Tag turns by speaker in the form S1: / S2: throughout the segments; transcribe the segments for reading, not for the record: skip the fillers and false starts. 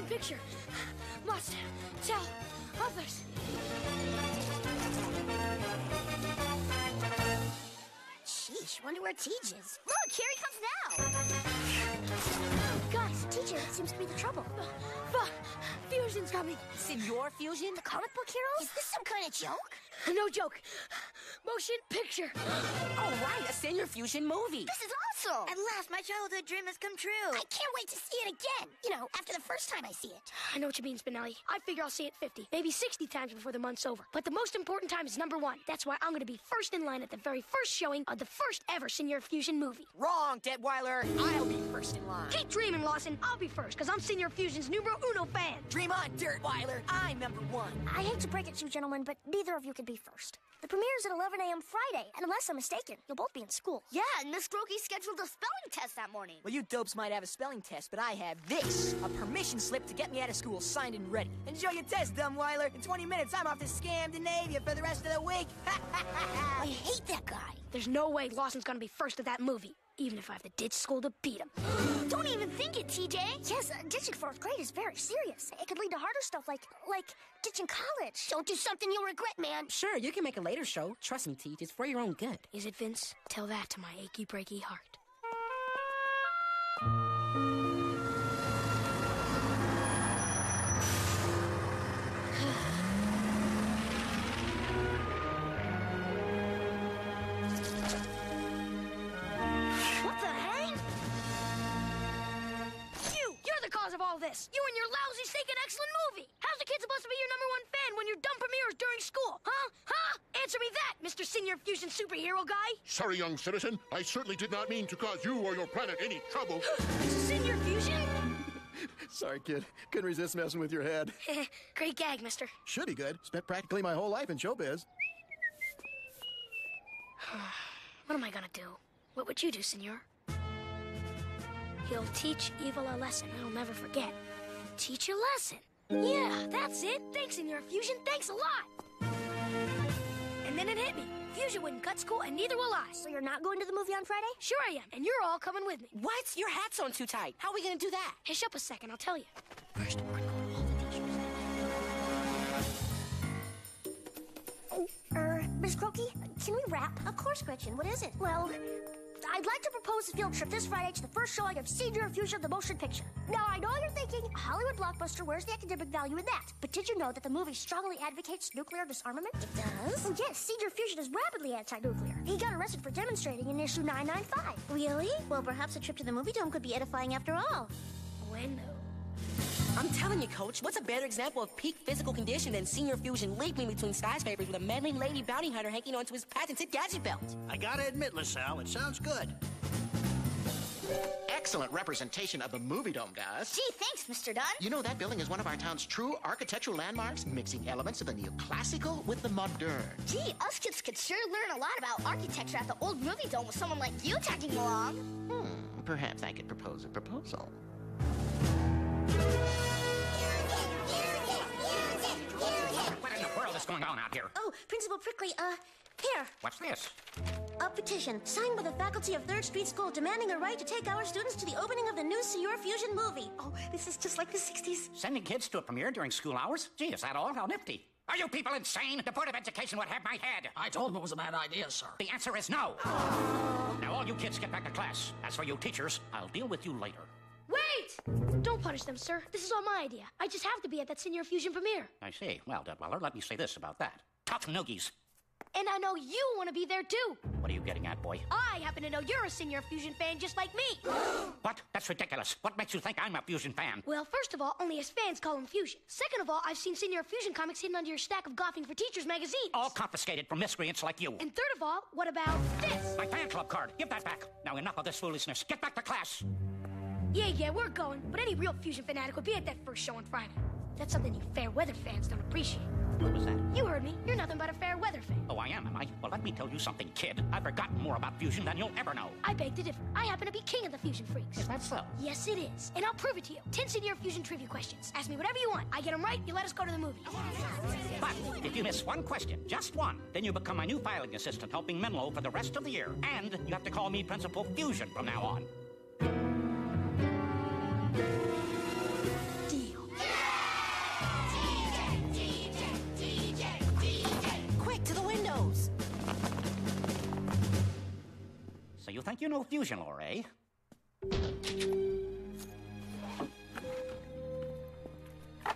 S1: motion picture. Must tell others.
S2: Sheesh, wonder where Teach is. Look, here he comes now.
S1: Guys, teacher, it seems to be the trouble. Fusion's coming.
S3: Senor Fusion?
S2: The comic book hero? Is this some kind of joke?
S1: No joke. Motion picture.
S3: All right, a Senor Fusion movie.
S2: This is awesome. At last, my childhood dream has come true. I can't wait to see it again. You know, after the first time I see it.
S1: I know what you mean, Spinelli. I figure I'll see it 50, maybe 60 times before the month's over. But the most important time is number 1. That's why I'm going to be first in line at the very first showing of the first ever Senor Fusion movie.
S3: Wrong, Detweiler. I'll be first in line.
S1: Keep dreaming, Lawson. I'll be first, because I'm Senor Fusion's numero uno fan.
S3: Dream on, Dirtweiler. I'm number 1.
S2: I hate to break it to you, gentlemen, but neither of you can be first. The premiere's at 11 a.m. Friday, and unless I'm mistaken, you'll both be in school.
S4: Yeah, and Miss Grokey scheduled a spelling test that morning.
S3: Well, you dopes might have a spelling test, but I have this. A permission slip to get me out of school, signed and ready. Enjoy your test, Dumbweiler. In 20 minutes, I'm off to Scandinavia for the rest of the week.
S2: I hate that guy.
S1: There's no way Lawson's going to be first at that movie, even if I have to ditch school to beat him.
S4: Don't even think it, TJ.
S2: Yes, ditching 4th grade is very serious. It could lead to harder stuff like ditching college.
S4: Don't do something you'll regret, man.
S3: Sure, you can make a later show. Trust me, Teach, it's for your own good.
S1: Is it, Vince? Tell that to my achy breaky heart. Of all this, you and your lousy, stinking, excellent movie. How's the kid supposed to be your number 1 fan when you're dumb premieres during school? Huh? Answer me that, Mr. Senor Fusion superhero guy.
S5: Sorry, young citizen. I certainly did not mean to cause you or your planet any trouble.
S1: Senor Fusion?
S6: Sorry, kid. Couldn't resist messing with your head.
S1: Great gag, mister.
S6: Should be good. Spent practically my whole life in showbiz.
S1: What am I gonna do? What would you do, senor? He'll teach evil a lesson I'll never forget. Teach a lesson. Yeah, that's it. Thanks, Senor Fusion. Thanks a lot. And then it hit me. Fusion wouldn't cut school, and neither will I.
S2: So you're not going to the movie on Friday?
S1: Sure I am, and you're all coming with me.
S3: What? Your hat's on too tight. How are we going to do that?
S1: Hush up a second, I'll tell you. First, we're going to go to all the teachers.
S2: Miss Grokey, can we rap? Of course, Gretchen. What is it? Well, I'd like to propose a field trip this Friday to the first showing of Senor Fusion, the motion picture. Now, I know you're thinking, a Hollywood blockbuster, where's the academic value in that? But did you know that the movie strongly advocates nuclear disarmament? It does? Oh, yes, Senor Fusion is rapidly anti-nuclear. He got arrested for demonstrating in issue 995. Really? Well, perhaps a trip to the movie dome could be edifying after all.
S1: Bueno.
S3: I'm telling you, Coach, what's a better example of peak physical condition than Senor Fusion leaping between skyscrapers with a meddling lady bounty hunter hanging onto his patented gadget belt?
S7: I gotta admit, LaSalle, it sounds good.
S5: Excellent representation of the movie dome, Daz.
S4: Gee, thanks, Mr. Dunn.
S5: You know, that building is one of our town's true architectural landmarks, mixing elements of the neoclassical with the modern.
S4: Gee, us kids could sure learn a lot about architecture at the old movie dome with someone like you tagging along.
S5: Perhaps I could propose a proposal.
S8: What in the world is going on out here?
S2: Oh, Principal Prickly, here.
S8: What's this?
S2: A petition signed by the faculty of 3rd Street School demanding a right to take our students to the opening of the new Senor Fusion movie. Oh, this is just like the 60s.
S8: Sending kids to a premiere during school hours? Gee, is that all? How nifty. Are you people insane? The Board of Education would have my head.
S9: I told him it was a bad idea, sir.
S8: The answer is no. Now all you kids get back to class. As for you teachers, I'll deal with you later.
S1: Wait! Don't punish them, sir. This is all my idea. I just have to be at that Senor Fusion premiere.
S8: I see. Well, Detweiler, let me say this about that. Tough noogies.
S1: And I know you want to be there, too.
S8: What are you getting at, boy?
S1: I happen to know you're a Senor Fusion fan just like me.
S8: What? That's ridiculous. What makes you think I'm a Fusion fan?
S1: Well, first of all, only his fans call him Fusion. Second of all, I've seen Senor Fusion comics hidden under your stack of Goffing for Teachers magazines.
S8: All confiscated from miscreants like you.
S1: And third of all, what about this?
S8: My fan club card. Give that back. Now enough of this foolishness. Get back to class.
S1: Yeah, we're going. But any real Fusion fanatic would be at that first show on Friday. That's something you fair weather fans don't appreciate.
S8: What was that?
S1: You heard me. You're nothing but a fair weather fan.
S8: Oh, I am I? Well, let me tell you something, kid. I've forgotten more about Fusion than you'll ever know.
S1: I beg to differ. I happen to be king of the Fusion freaks.
S8: Is that so?
S1: Yes, it is. And I'll prove it to you. 10 Senor Fusion trivia questions. Ask me whatever you want. I get them right, you let us go to the movies.
S8: But if you miss one question, just one, then you become my new filing assistant helping Menlo for the rest of the year. And you have to call me Principal Fusion from now on.
S1: Deal.
S8: think you know fusion lore, eh?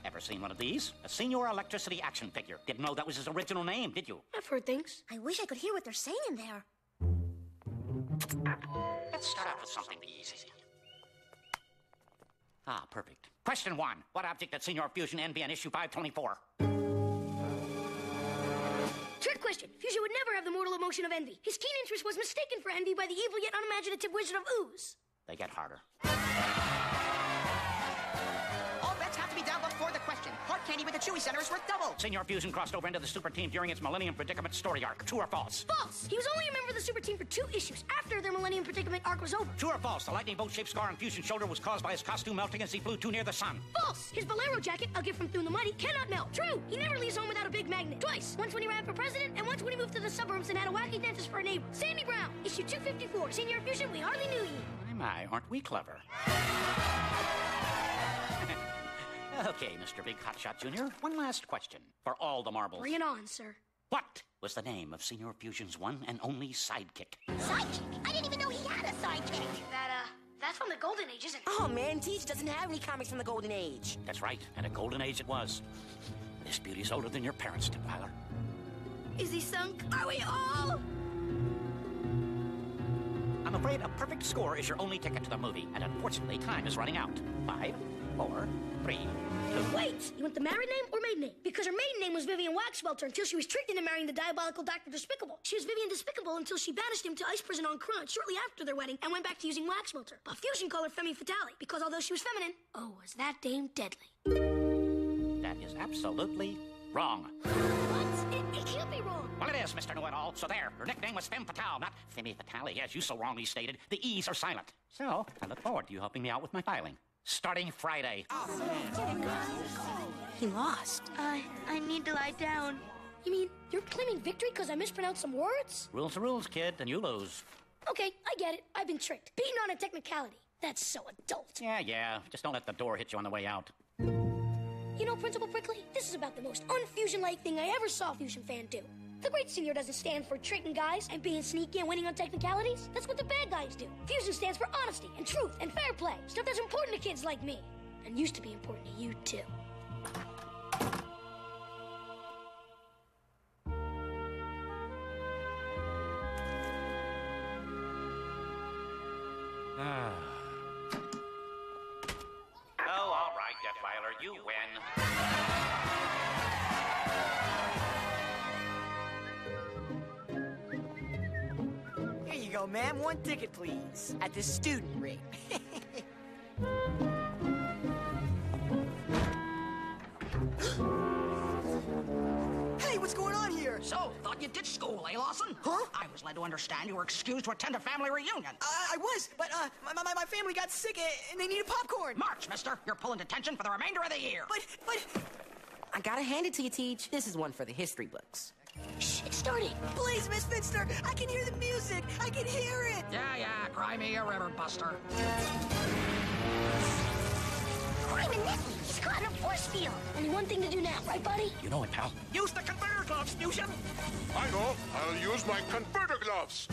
S8: Ever seen one of these? A Senior Electricity action figure. Didn't know that was his original name, did you?
S1: I've heard things.
S2: I wish I could hear what they're saying in there.
S8: Let's start out with something easy. Ah, perfect. Question 1. What object did Senior Fusion envy in issue 524?
S1: Trick question. Fusion would never have the mortal emotion of envy. His keen interest was mistaken for envy by the evil yet unimaginative Wizard of Ooze.
S8: They get harder.
S3: All bets have to be down before the question. Hard candy with the Chewy Center is worth double.
S8: Senior Fusion crossed over into the Super Team during its Millennium Predicament story arc. True or false?
S1: False. He was only a member of the Super Team for 2 issues after their Millennium Predicament arc was over.
S8: True or false? The lightning bolt-shaped scar on Fusion's shoulder was caused by his costume melting as he flew too near the sun.
S1: False. His bolero jacket, a gift from Through the Muddy, cannot melt. True. He never leaves home without a big magnet. Twice. Once when he ran for president, and once when he moved to the suburbs and had a wacky dentist for a neighbor. Sandy Brown, issue 254. Senior Fusion, we hardly knew you.
S8: My, aren't we clever? Okay, Mr. Big Hotshot Jr., one last question for all the marbles.
S1: Bring it on, sir.
S8: What was the name of Senior Fusion's one and only sidekick?
S2: Sidekick? I didn't even know he had a sidekick.
S1: That's from the Golden Age, isn't it?
S3: Oh, man, Teach doesn't have any comics from the Golden Age.
S8: That's right, and a golden age it was. This beauty's older than your parents, Detweiler.
S1: Is he sunk? Are we all?
S8: I'm afraid a perfect score is your only ticket to the movie, and unfortunately, time is running out. 5, 4, 3, 2.
S1: Wait! You want the married name or maiden name? Because her maiden name was Vivian Waxwelter until she was tricked into marrying the diabolical Dr. Despicable. She was Vivian Despicable until she banished him to ice prison on Crunch shortly after their wedding and went back to using Waxwelter. But Fusion called her Femme Fatale because although she was feminine, oh, was that dame deadly.
S8: That is absolutely wrong.
S1: What? It can't be wrong.
S8: Well, it is, Mr. Know-It-All. So there, her nickname was Femme Fatale, not Femme Fatale, as you so wrongly stated. The E's are silent. So, I look forward to you helping me out with my filing. Starting Friday.
S3: He lost.
S4: I need to lie down.
S1: You mean you're claiming victory because I mispronounced some words?
S8: Rules are rules, kid, and you lose.
S1: Okay, I get it. I've been tricked. Beaten on a technicality. That's so adult.
S8: Yeah. Just don't let the door hit you on the way out.
S1: You know, Principal Prickly, this is about the most un-Fusion-like thing I ever saw a Fusion fan do. The great senior doesn't stand for tricking guys and being sneaky and winning on technicalities. That's what the bad guys do. Fusion stands for honesty and truth and fair play. Stuff that's important to kids like me. And used to be important to you, too.
S8: Oh, all right, Detweiler, you win.
S3: Here you go, ma'am. 1 ticket, please. At the student rate. Hey, what's going on here?
S7: So, thought you ditched school, eh, Lawson?
S3: Huh?
S7: I was led to understand you were excused to attend a family reunion.
S3: I was, but my family got sick and they needed popcorn.
S7: March, mister. You're pulling detention for the remainder of the year.
S3: But... I gotta hand it to you, Teach. This is one for the history books.
S1: Shh, it's starting.
S3: Please, Miss Finster, I can hear the music. I can hear it.
S7: Yeah, cry me a river, Buster.
S2: Crime and Nicky, he's caught in a force field.
S1: Only one thing to do now, right, buddy?
S8: You know it, pal.
S7: Use the converter gloves, Fusion.
S9: I know. I'll use my converter gloves.